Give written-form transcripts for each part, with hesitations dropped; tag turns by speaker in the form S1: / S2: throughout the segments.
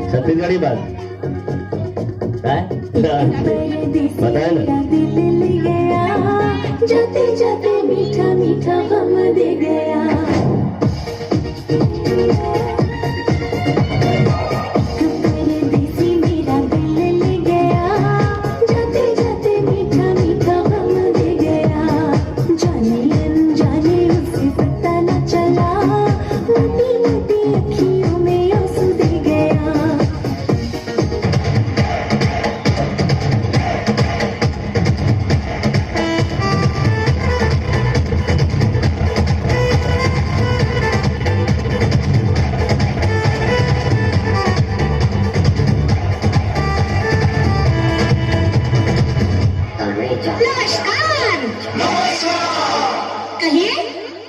S1: छत्तीसगढ़ी बात बताए ना।
S2: जाते जाते मीठा मीठा गम दे गया। परदेसी मेरा दिल ले गया। जाते जाते मीठा मीठा गम दे गया। जाने अनजाने उसे पता न चला। मोटी मोटी अखियों में आंसू दे गया।
S3: नमस्कार। कहिए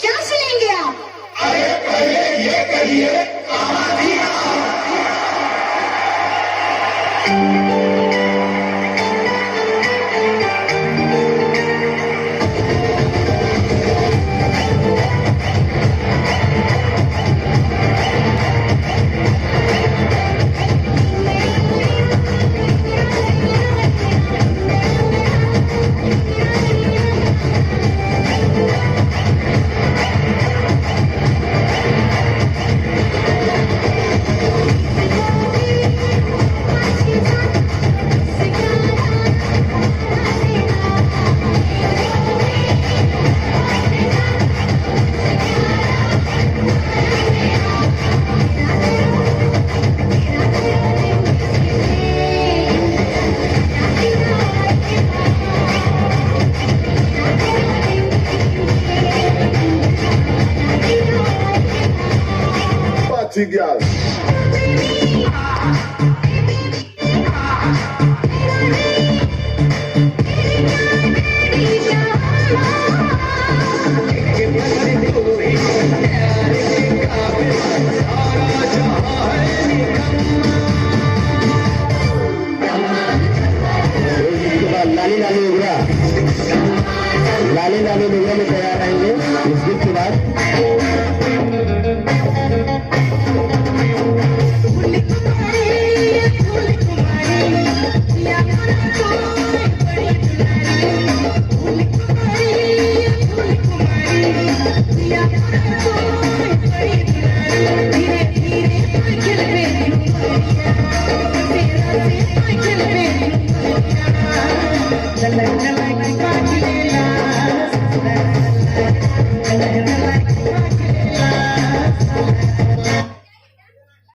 S3: क्या सुनेंगे आप?
S4: अरे पहले ये कहिए कहाँ थी girl.
S1: लाली लाली उगरा लाली लाली उगरा में तैयार आएंगे इस गीत के बाद।